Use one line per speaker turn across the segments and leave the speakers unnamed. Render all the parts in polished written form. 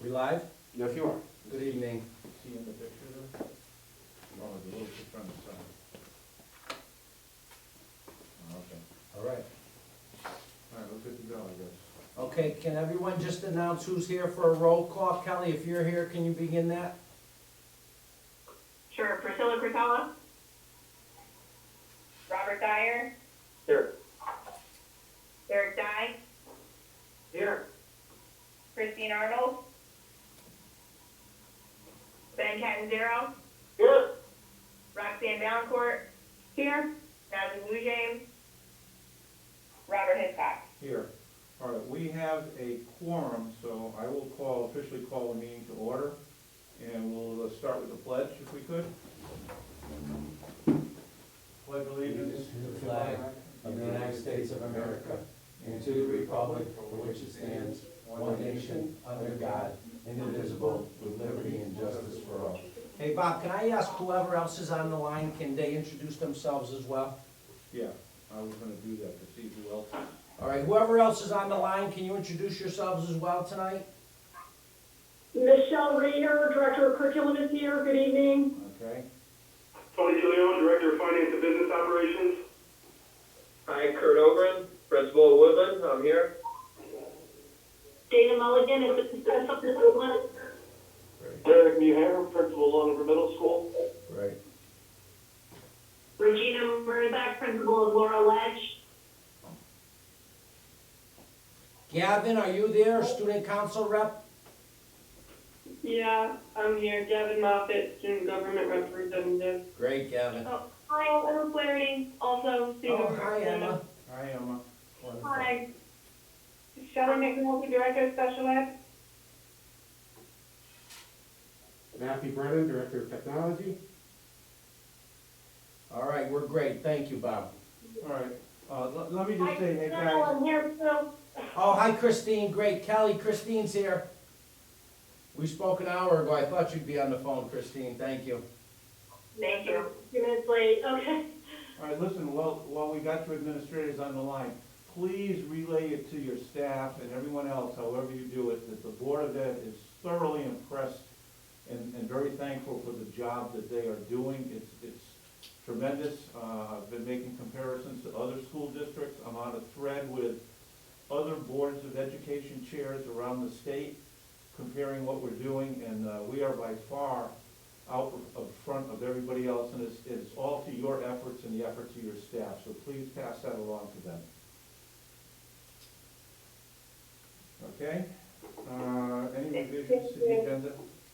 We live?
Yes, you are.
Good evening.
See in the picture there? Oh, the little picture on the side. Okay.
All right.
All right, we're good to go, I guess.
Okay, can everyone just announce who's here for a roll call? Kelly, if you're here, can you begin that?
Sure. Priscilla Crisella. Robert Dyer.
Here.
Eric Dye.
Here.
Christine Arnold. Ben Catanzaro.
Here.
Roxanne Valancourt. Here. Natalie Blue James. Robert Hiscock.
Here. All right, we have a quorum, so I will officially call the meeting to order. And we'll start with the pledge, if we could. Pledge allegiance
To the flag of the United States of America and to the republic for which it stands, one nation, under God, indivisible, with liberty and justice for all. Hey, Bob, can I ask whoever else is on the line, can they introduce themselves as well?
Yeah, I was gonna do that to see who else.
All right, whoever else is on the line, can you introduce yourselves as well tonight?
Michelle Rayner, Director of Curriculum is here. Good evening.
Okay.
Tony Giuliano, Director of Finance and Business Operations.
Hi, Kurt Ogren, Principal of Woodland, I'm here.
Dana Mulligan, Assistant Principal.
Derek Muher, Principal of Long River Middle School.
Right.
Regina Murzak, Principal of Laurel Ledge.
Gavin, are you there, student council rep?
Yeah, I'm here. Gavin Moffett, Student Government Representative.
Great, Gavin.
Oh, hi, Emma Flaherty, also Student
Oh,
Government
hi, Emma.
Representative.
Hi, Emma. Wonderful.
Hi. Shelley McNulty, Director of Special Ed.
Matthew Brennan, Director of Technology.
All right, we're great, thank you, Bob.
All right, let me
Hi,
just say, hey
Carol,
guys,
I'm here too.
Oh, hi Christine, great, Kelly, Christine's here. We spoke an hour ago, I thought you'd be on the phone, Christine, thank you.
Thank you.
2 minutes late, okay.
all right, listen, while we got your administrators on the line, please relay it to your staff and everyone else, however you do it, that the Board of Ed is thoroughly impressed and very thankful for the job that they are doing. It's tremendous. I've been making comparisons to other school districts. I'm on a thread with other boards of education chairs around the state, comparing what we're doing, and we are by far out of front of everybody else, and it's all to your efforts and the efforts of your staff, so please pass that along to them. Okay? Any revisions to the agenda?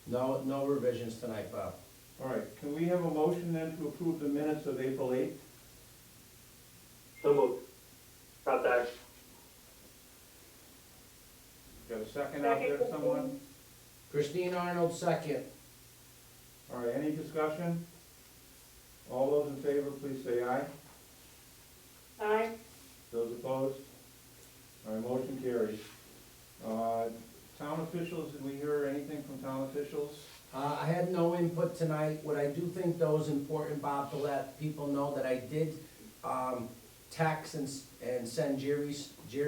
No revisions tonight, Bob.
All right, can we have a motion then to approve the minutes of April 8th?
So moved. Contact.
Got a second out there, someone?
Christine Arnold, second.
All right, any discussion? All those in favor, please say aye.
Aye.
Those opposed? All right, motion carries. Town officials, did we hear anything from town officials?
I had no input tonight. What I do think though is important, Bob, to let people know that I did, text and send Jerry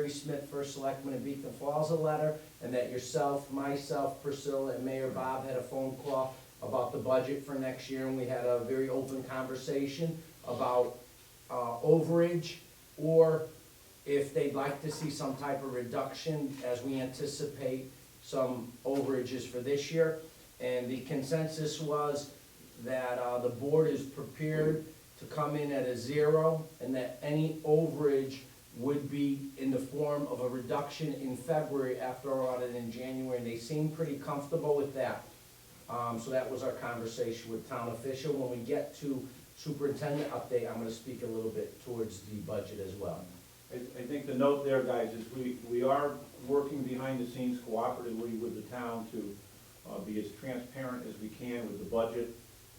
Smith, First Selectman of Beacon Falls, a letter, and that yourself, myself, Priscilla, and Mayor Bob had a phone call about the budget for next year, and we had a very open conversation about, overage, or if they'd like to see some type of reduction as we anticipate some overages for this year. And the consensus was that the board is prepared to come in at a 0, and that any overage would be in the form of a reduction in February after our audit in January, and they seemed pretty comfortable with that. So that was our conversation with town official. When we get to superintendent update, I'm gonna speak a little bit towards the budget as well.
I think the note there, guys, is we are working behind the scenes cooperatively with the town to be as transparent as we can with the budget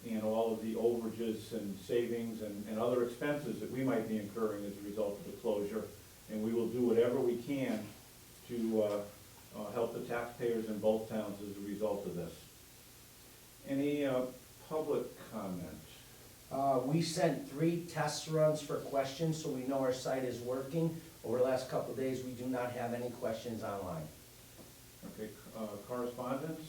and all of the overages and savings and other expenses that we might be incurring as a result of the closure. And we will do whatever we can to help the taxpayers in both towns as a result of this. Any public comment?
We sent 3 test runs for questions, so we know our site is working. Over the last couple of days, we do not have any questions online.
Okay, correspondence?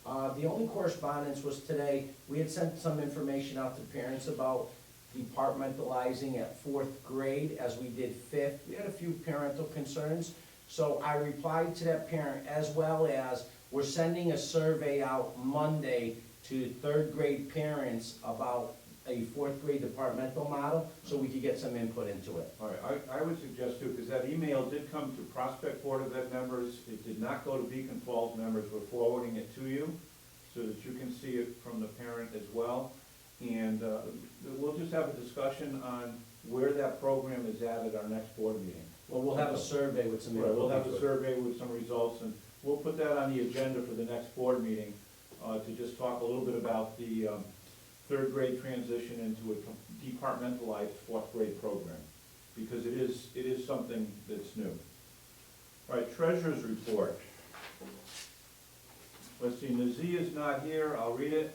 The only correspondence was today, we had sent some information out to parents about departmentalizing at fourth grade as we did fifth. We had a few parental concerns, so I replied to that parent, as well as we're sending a survey out Monday to third grade parents about a fourth grade departmental model, so we could get some input into it.
All right, I would suggest too, because that email did come to Prospect Board of Ed members, it did not go to Beacon Falls members, we're forwarding it to you, so that you can see it from the parent as well. And, we'll just have a discussion on where that program is at our next board meeting.
Well, we'll have a survey with some
Right,
input.
we'll have a
into it.
survey with some results, and we'll put that on the agenda for the next board meeting, to just talk a little bit about the, third grade transition into a departmentalized fourth grade program, because it is something that's new. All right, treasurer's report. Let's see, Nazia is not here, I'll read it.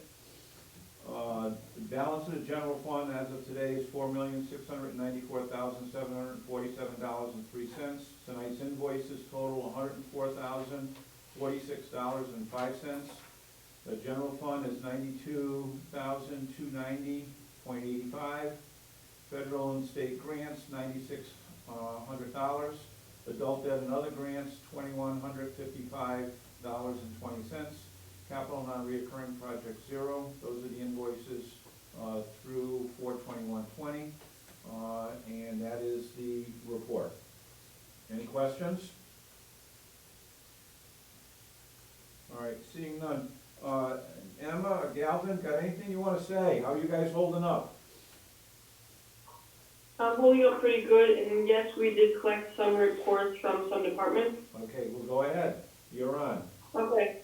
The balance of the general fund as of today is $4,694,747.03. Tonight's invoices total $104,046.05. The general fund is $92,290.85. Federal and state grants, $9,600. Adult debt and other grants, $2,155.20. Capital non-reoccurring project 0. Those are the invoices through 4/21/20, and that is the report. Any questions? All right, seeing none. Emma or Galvin, got anything you want to say? How are you guys holding up?
I'm holding up pretty good, and yes, we did collect some reports from some departments.
Okay, well, go ahead. You're on.
Okay.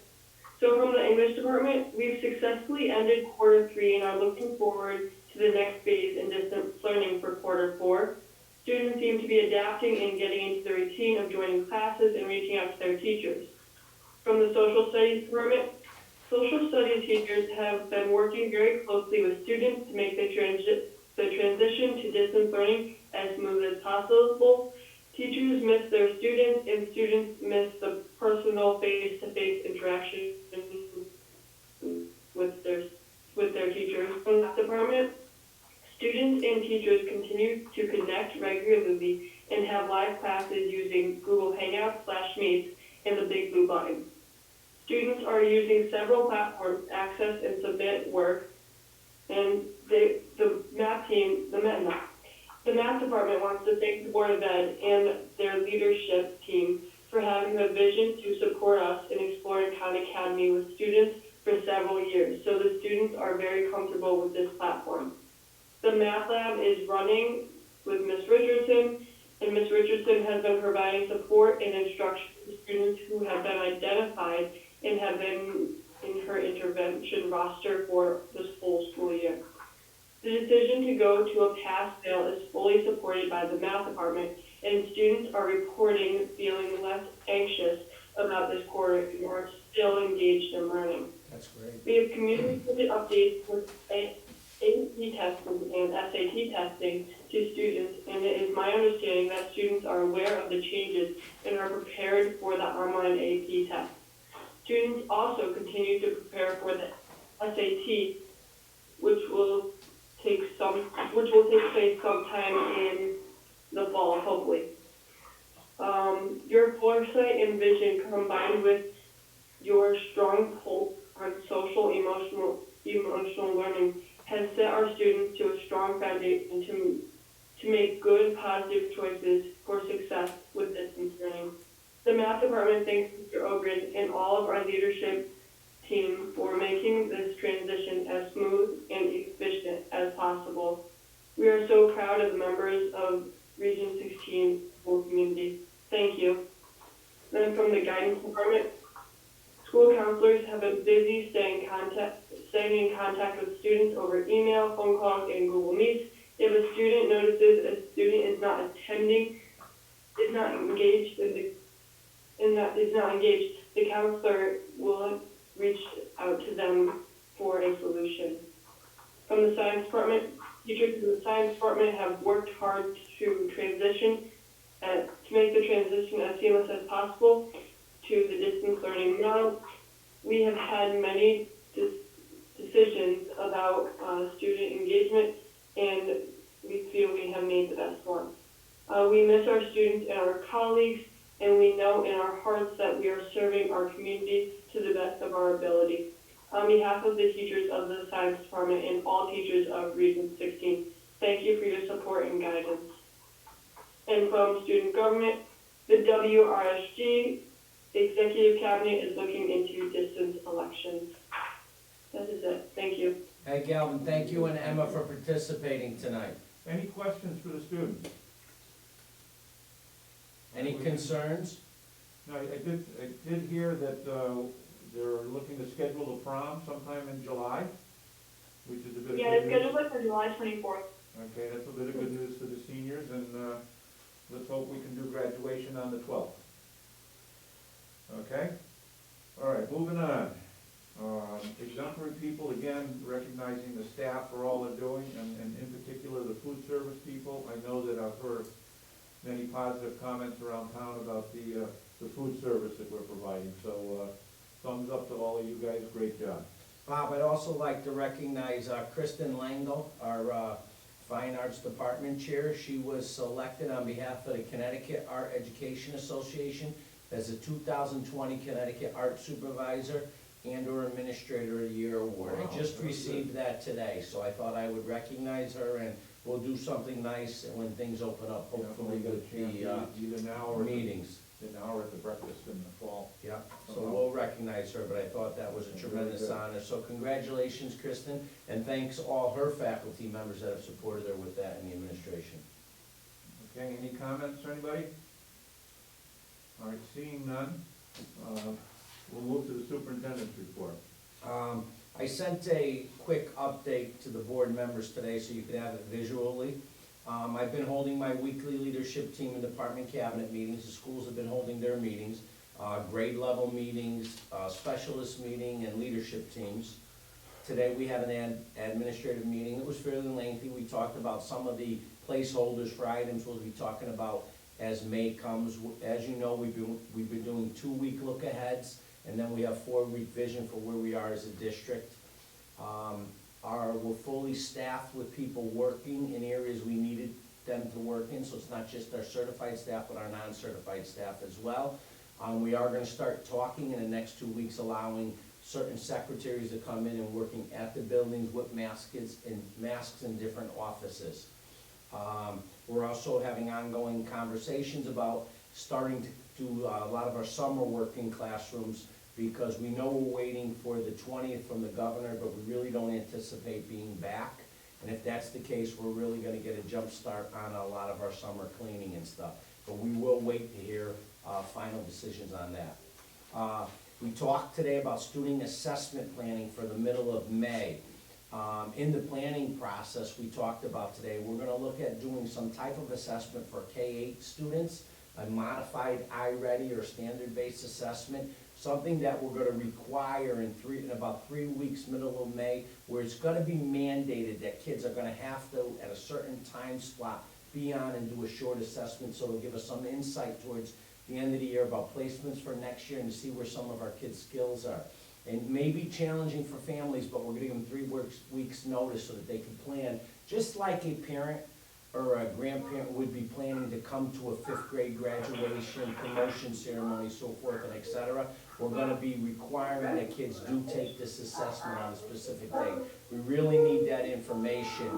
So from the English department, we've successfully ended quarter 3 and are looking forward to the next phase in distance learning for quarter 4. Students seem to be adapting and getting into the routine of joining classes and reaching out to their teachers. From the social studies department, social studies teachers have been working very closely with students to make the transition to distance learning as smooth as possible. Teachers miss their students, and students miss the personal face-to-face interaction with their teachers. From that department, students and teachers continue to connect regularly and have live classes using Google Hangouts, Meets, and the Big Blue Button. Students are using several platforms to access and submit work, and the math department wants to thank the Board of Ed and their leadership team for having the vision to support us in exploring Khan Academy with students for several years, so the students are very comfortable with this platform. The math lab is running with Ms. Richardson, and Ms. Richardson has been providing support and instruction to students who have been identified and have been in her intervention roster for this full school year. The decision to go to a pass-fail is fully supported by the math department, and students are reporting feeling less anxious about this quarter and are still engaged in learning.
That's great.
We have communicated updates with AP testing and SAT testing to students, and it is my understanding that students are aware of the changes and are prepared for the online AP test. Students also continue to prepare for the SAT, which will take place sometime in the fall, hopefully. Your foresight and vision, combined with your strong pull on social emotional learning, has set our students to a strong foundation to make good, positive choices for success with distance learning. The math department thanks Mr. Ogren and all of our leadership team for making this transition as smooth and efficient as possible. We are so proud of the members of Region 16 school community. Thank you. Then from the guidance department, school counselors have been busy staying in contact with students over email, phone calls, and Google Meets. If a student notices a student is not engaged, the counselor will reach out to them for a solution. From the science department, teachers in the science department have worked hard to make the transition as seamless as possible. to the distance learning model. We have had many decisions about student engagement, and we feel we have made the best one. We miss our students and our colleagues, and we know in our hearts that we are serving our community to the best of our ability. On behalf of the teachers of the science department and all teachers of Region 16, thank you for your support and guidance. And from student government, the WRSG Executive Cabinet is looking into distance elections. That is it. Thank you.
Hey, Galvin, thank you and Emma for participating tonight.
Any questions for the students?
Any concerns?
No, I did hear that, they're looking to schedule the prom sometime in July, which is a bit of
Yeah,
good
it's
news.
scheduled for July 24th.
Okay, that's a bit of good news for the seniors, and, let's hope we can do graduation on the 12th. Okay? All right, moving on. Exemplary people, again, recognizing the staff for all they're doing, and in particular, the food service people. I know that I've heard many positive comments around town about the food service that we're providing, so, thumbs up to all of you guys, great job.
Bob, I'd also like to recognize Kristen Langle, our Fine Arts Department Chair. She was selected on behalf of the Connecticut Art Education Association as the 2020 Connecticut Art Supervisor and/or Administrator of the Year Award.
Wow,
I just
very
received that today, so I thought I would recognize her, and we'll do something nice when things open up, hopefully with the
Either now or
meetings.
at the breakfast in the fall.
Yeah, so we'll recognize her, but I thought that was a tremendous honor. So congratulations, Kristen, and thanks all her faculty members that have supported her with that in the administration.
Okay, any comments, anybody? All right, seeing none, we'll move to the superintendent's report.
I sent a quick update to the board members today so you could have it visually. I've been holding my weekly leadership team and department cabinet meetings. The schools have been holding their meetings, grade level meetings, specialist meeting, and leadership teams. Today we had an administrative meeting. It was fairly lengthy. We talked about some of the placeholders for items we'll be talking about as May comes. As you know, we've been doing 2-week look-aheads, and then we have 4-week vision for where we are as a district. We're fully staffed with people working in areas we needed them to work in, so it's not just our certified staff, but our non-certified staff as well. We are gonna start talking in the next 2 weeks, allowing certain secretaries to come in and working at the buildings with masks in different offices. We're also having ongoing conversations about starting to do a lot of our summer work in classrooms, because we know we're waiting for the 20th from the governor, but we really don't anticipate being back. And if that's the case, we're really gonna get a jump start on a lot of our summer cleaning and stuff. But we will wait to hear final decisions on that. We talked today about student assessment planning for the middle of May. In the planning process we talked about today, we're gonna look at doing some type of assessment for K-8 students, a modified I-Ready or standard-based assessment, something that we're gonna require in about 3 weeks, middle of May, where it's gonna be mandated that kids are gonna have to, at a certain time slot, be on and do a short assessment, so it'll give us some insight towards the end of the year about placements for next year and to see where some of our kids' skills are. It may be challenging for families, but we're gonna give them 3 weeks notice so that they can plan, just like a parent or a grandparent would be planning to come to a 5th grade graduation, promotion ceremony, so forth and et cetera. We're gonna be requiring that kids do take this assessment on a specific day. We really need that information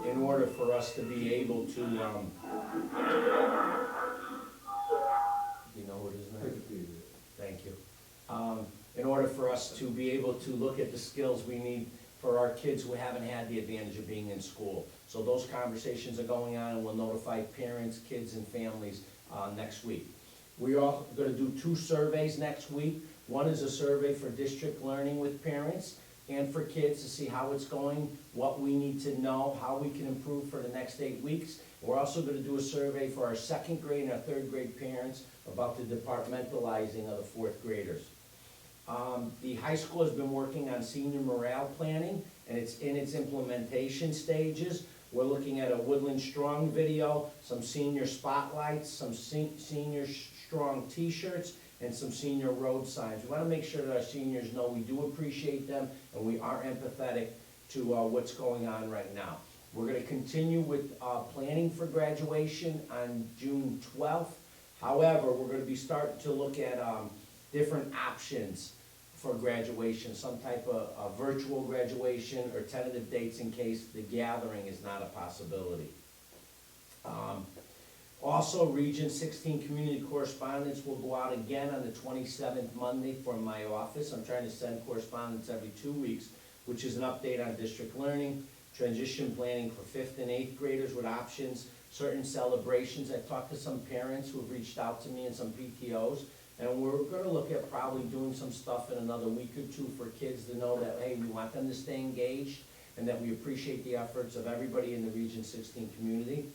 in order for us to be able to, you know what his name is? Thank you. In order for us to be able to look at the skills we need for our kids who haven't had the advantage of being in school. So those conversations are going on, and we'll notify parents, kids, and families next week. We are gonna do 2 surveys next week. One is a survey for district learning with parents and for kids to see how it's going, what we need to know, how we can improve for the next 8 weeks. We're also gonna do a survey for our 2nd grade and our 3rd grade parents about the departmentalizing of the 4th graders. The high school has been working on senior morale planning, and it's in its implementation stages. We're looking at a Woodland Strong video, some senior spotlights, some senior Strong t-shirts and some senior road signs. We wanna make sure that our seniors know we do appreciate them and we are empathetic to what's going on right now. We're gonna continue with planning for graduation on June 12th. However, we're gonna be starting to look at different options for graduation, some type of virtual graduation or tentative dates in case the gathering is not a possibility. Also, Region 16 community correspondence will go out again on the 27th Monday from my office. I'm trying to send correspondence every 2 weeks, which is an update on district learning, transition planning for 5th and 8th graders with options, certain celebrations. I've talked to some parents who have reached out to me and some PTOs, and we're gonna look at probably doing some stuff in another week or two for kids to know that, hey, we want them to stay engaged and that we appreciate the efforts of everybody in the Region 16 community.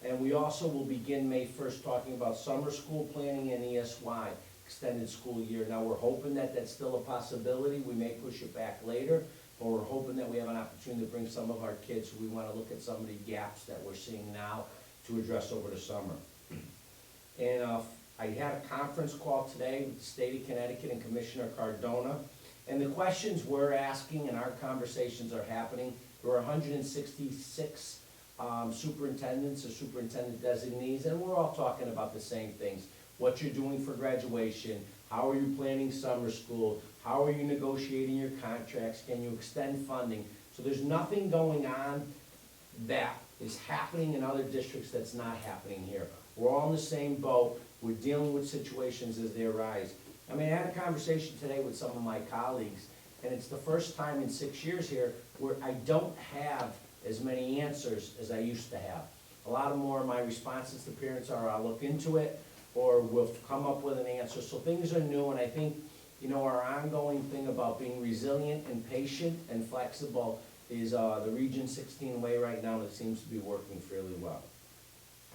And we also will begin May 1st talking about summer school planning and ESY, extended school year. Now, we're hoping that that's still a possibility. We may push it back later, but we're hoping that we have an opportunity to bring some of our kids. We want to look at some of the gaps that we're seeing now to address over the summer. And I had a conference call today with the state of Connecticut and Commissioner Cardona. And the questions we're asking and our conversations are happening. There were 166 superintendents or superintendent designees, and we're all talking about the same things. What you're doing for graduation, how are you planning summer school, how are you negotiating your contracts, can you extend funding? So there's nothing going on that is happening in other districts that's not happening here. We're all in the same boat, we're dealing with situations as they arise. I mean, I had a conversation today with some of my colleagues, and it's the first time in 6 years here where I don't have as many answers as I used to have. A lot more of my responses to parents are, I'll look into it, or we'll come up with an answer. So things are new, and I think, you know, our ongoing thing about being resilient and patient and flexible is the Region 16 way right now, and it seems to be working fairly well.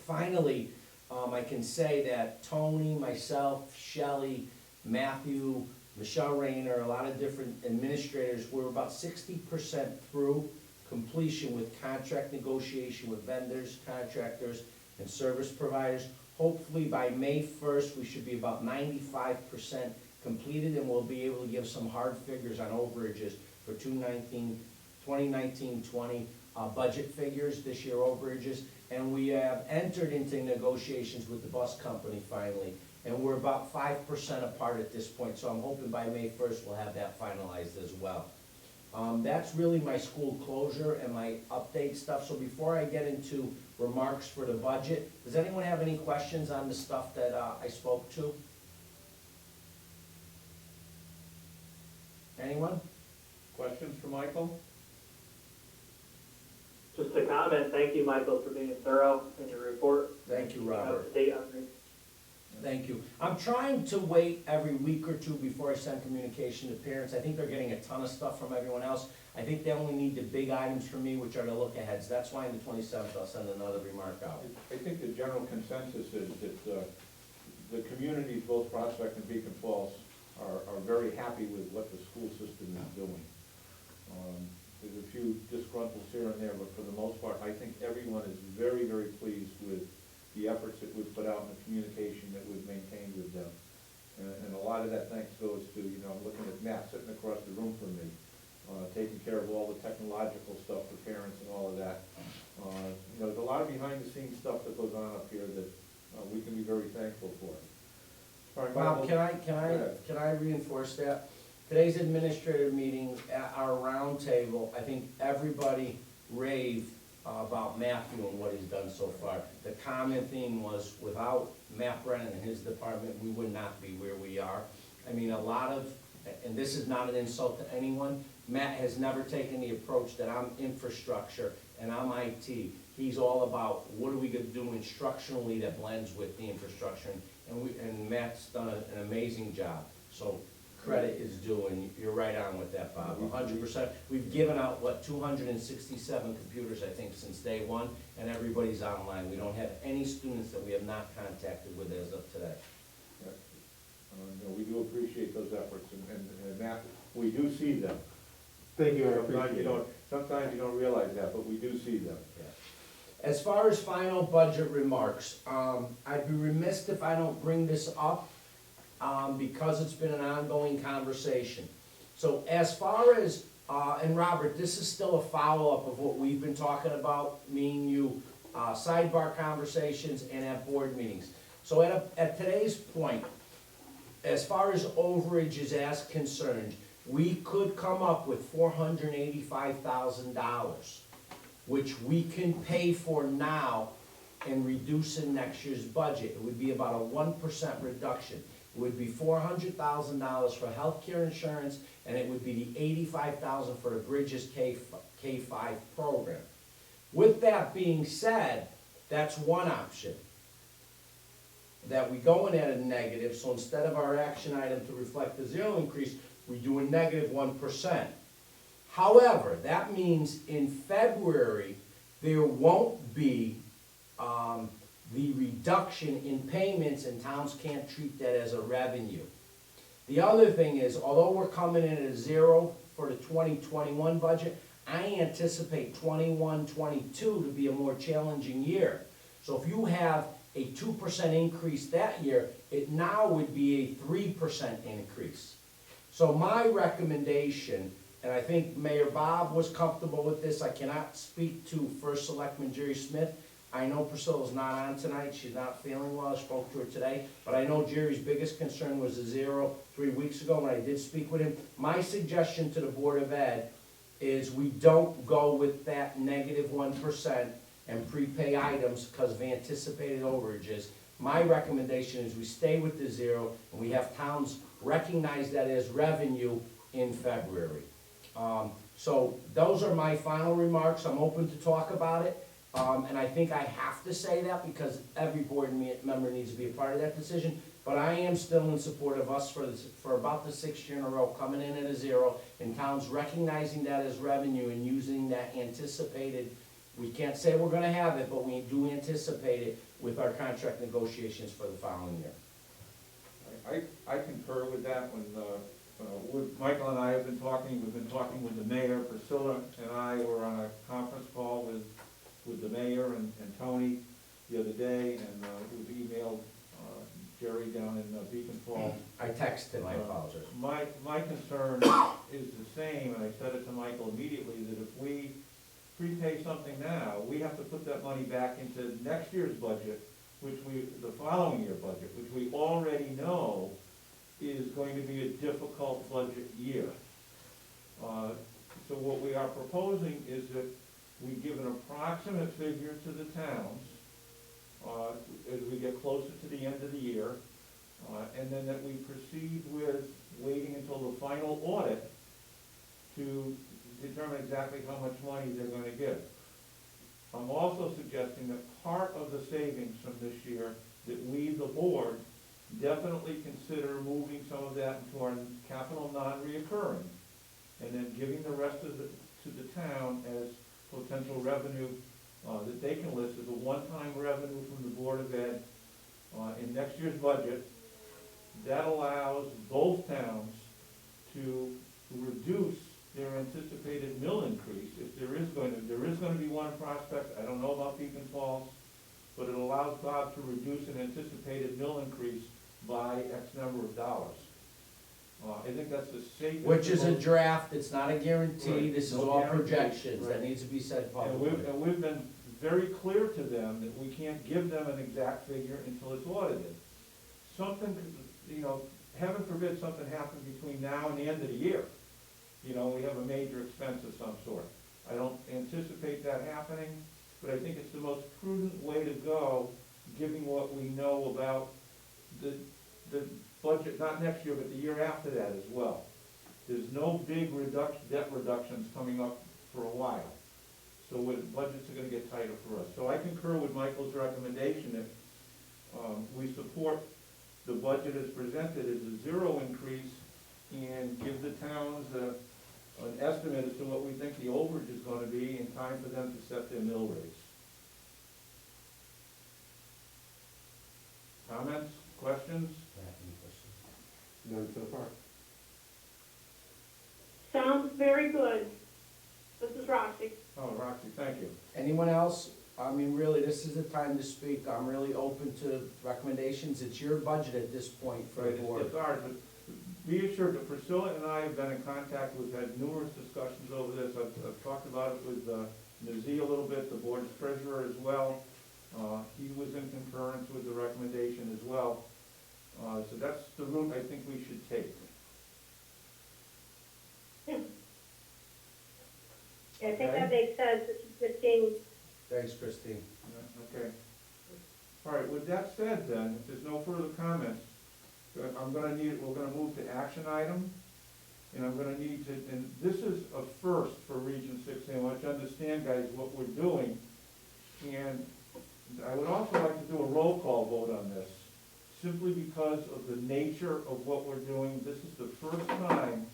Finally, I can say that Tony, myself, Shelley, Matthew, Michelle Rayner, a lot of different administrators, we're about 60% through completion with contract negotiation with vendors, contractors, and service providers. Hopefully by May 1st, we should be about 95% completed, and we'll be able to give some hard figures on overages for 2019-20 budget figures, this year overages. And we have entered into negotiations with the bus company finally, and we're about 5% apart at this point, so I'm hoping by May 1st we'll have that finalized as well. That's really my school closure and my update stuff. So before I get into remarks for the budget, does anyone have any questions on the stuff that I spoke to? Anyone?
Questions for Michael?
Just a comment, thank you, Michael, for being thorough in your report.
Thank you, Robert.
Up to date on things.
Thank you. I'm trying to wait every week or two before I send communication to parents. I think they're getting a ton of stuff from everyone else. I think they only need the big items from me, which are the look-aheads. That's why on the 27th, I'll send another remark out.
I think the general consensus is that the communities, both Prospect and Beacon Falls, are very happy with what the school system is doing. There's a few disgruntles here and there, but for the most part, I think everyone is very, very pleased with the efforts that we've put out and the communication that we've maintained with them. And a lot of that thanks goes to, you know, I'm looking at Matt sitting across the room from me, taking care of all the technological stuff for parents and all of that. You know, there's a lot of behind-the-scenes stuff that goes on up here that we can be very thankful for. All right,
Bob,
Michael?
can I reinforce that? Today's administrative meeting, at our roundtable, I think everybody raved about Matthew and what he's done so far. The common theme was, without Matt Brennan and his department, we would not be where we are. I mean, a lot of, and this is not an insult to anyone, Matt has never taken the approach that I'm infrastructure and I'm IT. He's all about what are we gonna do instructionally that blends with the infrastructure, and Matt's done an amazing job. So credit is due, and you're right on with that, Bob, 100%. We've given out, 267 computers, I think, since day one, and everybody's online. We don't have any students that we have not contacted with as of today.
Yeah. You know, we do appreciate those efforts, and Matt, we do see them.
Thank you, I
Sometimes
appreciate it.
Sometimes you don't realize that, but we do see them.
Yeah. As far as final budget remarks, I'd be remiss if I don't bring this up, because it's been an ongoing conversation. So as far as, and Robert, this is still a follow-up of what we've been talking about, me and you, sidebar conversations and at board meetings. So at today's point, as far as overage is as concerned, we could come up with $485,000, which we can pay for now and reduce in next year's budget. It would be about a 1% reduction. It would be $400,000 for healthcare insurance, and it would be the $85,000 for the Bridges K-5 program. With that being said, that's one option. That we go in at a negative, so instead of our action item to reflect the zero increase, we do a negative 1%. However, that means in February, there won't be the reduction in payments, and towns can't treat that as a revenue. The other thing is, although we're coming in at a zero for the 2021 budget, I anticipate 21-22 to be a more challenging year. So if you have a 2% increase that year, it now would be a 3% increase. So my recommendation, and I think Mayor Bob was comfortable with this, I cannot speak to First Selectman Jerry Smith. I know Priscilla's not on tonight, she's not feeling well, I spoke to her today, but I know Jerry's biggest concern was a zero 3 weeks ago when I did speak with him. My suggestion to the Board of Ed is we don't go with that negative 1% and prepay items because of anticipated overages. My recommendation is we stay with the zero, and we have towns recognize that as revenue in February. So those are my final remarks. I'm open to talk about it. And I think I have to say that because every board member needs to be a part of that decision. But I am still in support of us for about the 6th year in a row, coming in at a zero, and towns recognizing that as revenue and using that anticipated, we can't say we're gonna have it, but we do anticipate it with our contract negotiations for the following year.
I concur with that. Michael and I have been talking, we've been talking with the mayor. Priscilla and I were on a conference call with the mayor and Tony the other day, and we've emailed Jerry down in Beacon Falls.
I texted him, I apologize.
My concern is the same, and I said it to Michael immediately, that if we prepay something now, we have to put that money back into next year's budget, the following year budget, which we already know is going to be a difficult budget year. So what we are proposing is that we give an approximate figure to the towns as we get closer to the end of the year, and then that we proceed with waiting until the final audit to determine exactly how much money they're going to give. I'm also suggesting that part of the savings from this year, that we, the board, definitely consider moving some of that into our capital non-reoccurring, and then giving the rest of it to the town as potential revenue that they can list as a one-time revenue from the Board of Ed in next year's budget. That allows both towns to reduce their anticipated mill increase. If there is going to be one prospect, I don't know about Beacon Falls, but it allows Bob to reduce an anticipated mill increase by X number of dollars. I think that's the safest.
Which is a draft, it's not a guarantee,
Right.
this is
No
all
guarantee.
projections, that
Right.
needs to be said
And
publicly.
we've been very clear to them that we can't give them an exact figure until it's audited. Something, heaven forbid something happens between now and the end of the year. We have a major expense of some sort. I don't anticipate that happening, but I think it's the most prudent way to go, given what we know about the budget, not next year, but the year after that as well. There's no big debt reductions coming up for a while. So budgets are gonna get tighter for us. So I concur with Michael's recommendation that we support the budget as presented as a zero increase and give the towns an estimate as to what we think the overage is gonna be in time for them to set their mill rates. Comments, questions?
None so far.
Sounds very good. This is Roxy.
Oh, Roxy, thank you.
Anyone else? I mean, really, this is the time to speak. I'm really open to recommendations. It's your budget at this point for
Right,
the board.
it's ours, but be assured that Priscilla and I have been in contact, we've had numerous discussions over this, I've talked about it with, Nazir a little bit, the board's treasurer as well. He was in concurrence with the recommendation as well. So that's the route I think we should take.
I think that makes sense, Christine.
Thanks, Christine.
Yeah, okay. All right, with that said then, if there's no further comments, we're gonna move to action item. And I'm gonna need to, and this is a first for Region 6, and I want you to understand, guys, what we're doing. And I would also like to do a roll call vote on this, simply because of the nature of what we're doing. This is the first time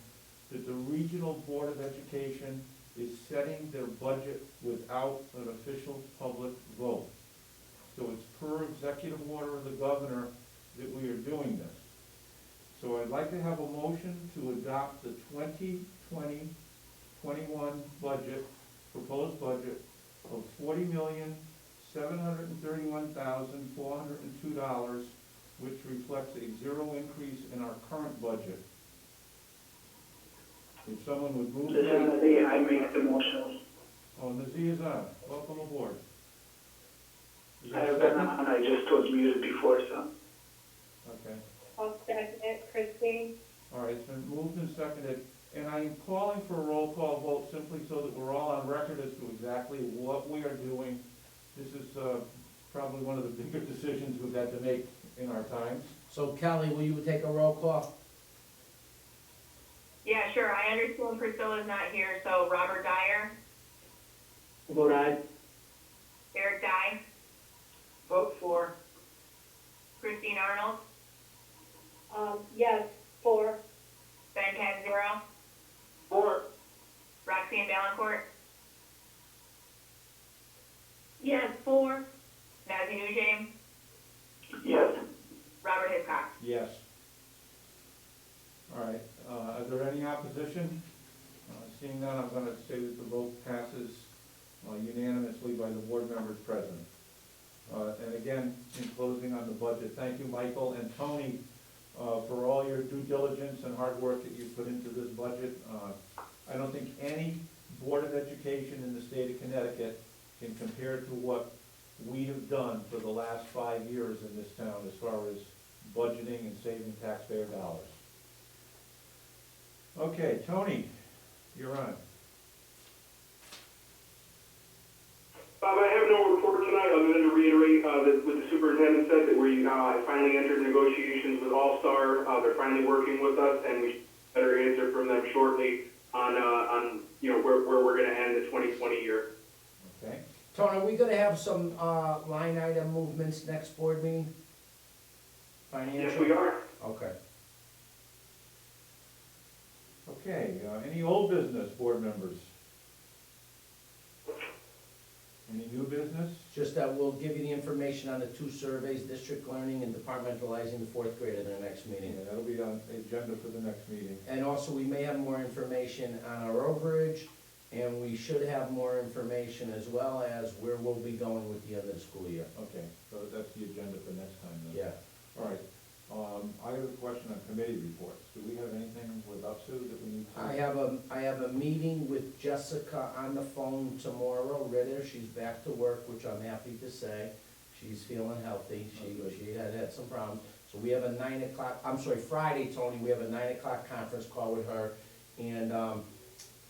that the Regional Board of Education is setting their budget without an official public vote. So it's per executive order of the governor that we are doing this. So I'd like to have a motion to adopt the 2020-21 budget, proposed budget of $40,731,402, which reflects a zero increase in our current budget. If someone would move
This is
that.
Nazir, I make the motion.
Oh, Nazir is on. Welcome aboard. Is
I
there a
have been
second?
on, I just was muted before, so.
Okay.
I'll second it, Christine.
All right, it's been moved and seconded, and I am calling for a roll call vote simply so that we're all on record as to exactly what we are doing. This is probably one of the bigger decisions we've had to make in our times.
So Kelly, will you take a roll call?
Yeah, sure, I understand Priscilla's not here, so Robert Dyer,
Vote aye.
Eric Dye,
Vote for.
Christine Arnold,
Yes, for.
Ben Canzero,
For.
Roxanne Valencourt,
Yes, for.
Nazir Nujay,
Yes.
Robert Hiscox.
Yes. All right, are there any opposition? Seeing none, I'm gonna say that the vote passes unanimously by the board members present. And again, in closing on the budget, thank you, Michael and Tony, for all your due diligence and hard work that you put into this budget. I don't think any Board of Education in the state of Connecticut can compare to what we have done for the last 5 years in this town as far as budgeting and saving taxpayer dollars. Okay, Tony, you're on.
Bob, I have no report tonight, other than to reiterate that what the superintendent said, that we finally entered negotiations with All-Star. They're finally working with us, and we should get a better answer from them shortly on where we're going to end the 2020 year.
Okay,
Tony, are we gonna have some, line item movements next board meeting? Financial?
Yes, we are.
Okay.
okay, any old business, board members? Any new business?
Just that we'll give you the information on the 2 surveys, district learning and departmentalizing the 4th grade at our next meeting.
Yeah, that'll be on the agenda for the next meeting.
And also, we may have more information on our overage, and we should have more information as well as where we'll be going with the end of the school year.
Okay, so that's the agenda for next time then.
Yeah.
All right, I have a question on committee reports. Do we have anything with up to that we need to?
I have a meeting with Jessica on the phone tomorrow, Ritter. She's back to work, which I'm happy to say. She's feeling healthy. She had some problems. So we have a 9 o'clock, Friday, Tony, we have a 9 o'clock conference call with her. And,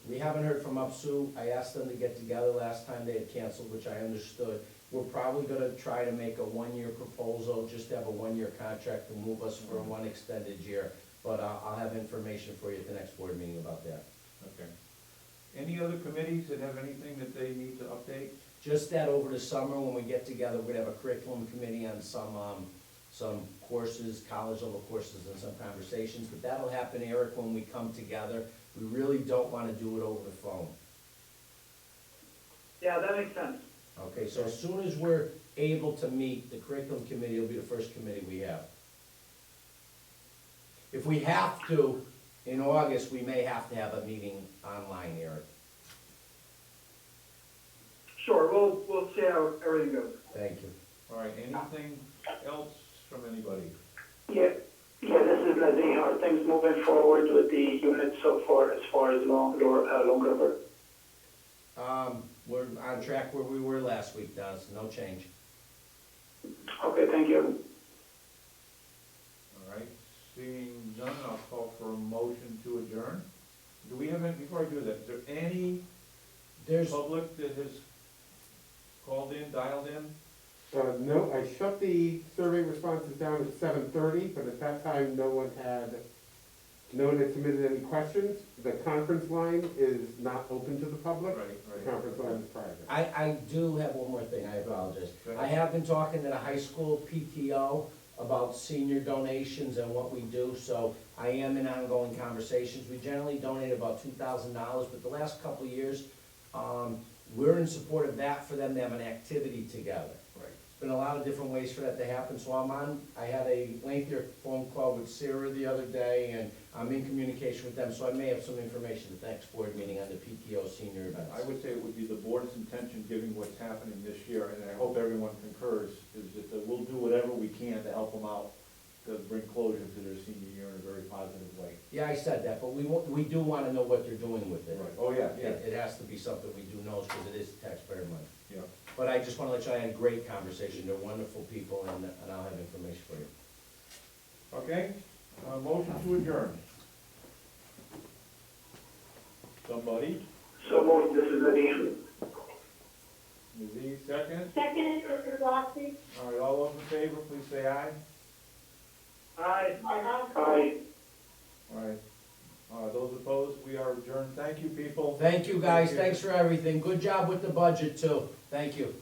we haven't heard from UPSU. I asked them to get together last time, they had canceled, which I understood. We're probably gonna try to make a 1-year proposal, just to have a 1-year contract to move us for 1 extended year. But I'll have information for you at the next board meeting about that.
Okay. Any other committees that have anything that they need to update?
Just that over the summer, when we get together, we're gonna have a curriculum committee on some courses, college level courses and some conversations. But that'll happen, Eric, when we come together. We really don't wanna do it over the phone.
Yeah, that makes sense.
Okay, so as soon as we're able to meet, the curriculum committee will be the first committee we have. If we have to, in August, we may have to have a meeting online, Eric.
Sure, we'll see how everything goes.
Thank you.
All right, anything else from anybody?
Yeah, this is Nazim. Are things moving forward with the unit so far as Long River?
We're on track where we were last week, Does, no change.
Okay, thank you.
All right, seeing none, I'll call for a motion to adjourn. Do we have any, before I do that, is there any
There's,
public that has called in, dialed in?
No, I shut the survey responses down at 7:30, but at that time, no one had submitted any questions. The conference line is not open to the public. The conference line is private.
I do have one more thing, I apologize.
Go ahead.
I have been talking to the high school PTO about senior donations and what we do, so I am in ongoing conversations. We generally donate about $2,000, but the last couple of years, we're in support of that for them to have an activity together.
Right.
There's been a lot of different ways for that to happen, so I had a lengthier phone call with Sarah the other day, and I'm in communication with them, so I may have some information at the next board meeting on the PTO senior events.
I would say it would be the board's intention, given what's happening this year, and I hope everyone concurs, is that we'll do whatever we can to help them out, to bring closure to their senior year in a very positive way.
Yeah, I said that, but we do wanna know what they're doing with it.
Right. Oh, yeah, yeah,
It has to be something we do know, because it is taxpayer money.
yeah.
But I just wanna let you know, I had a great conversation, they're wonderful people, and I'll have information for you.
Okay, motion to adjourn. Somebody,
So moved, this is Nazim.
Nazim, second?
Second, this is Lottie.
All right, all those in favor, please say aye.
Aye.
Aye.
All right, those opposed, we are adjourned. Thank you, people.
Thank you, guys,
Thank you.
thanks for everything, good job with the budget too, thank you.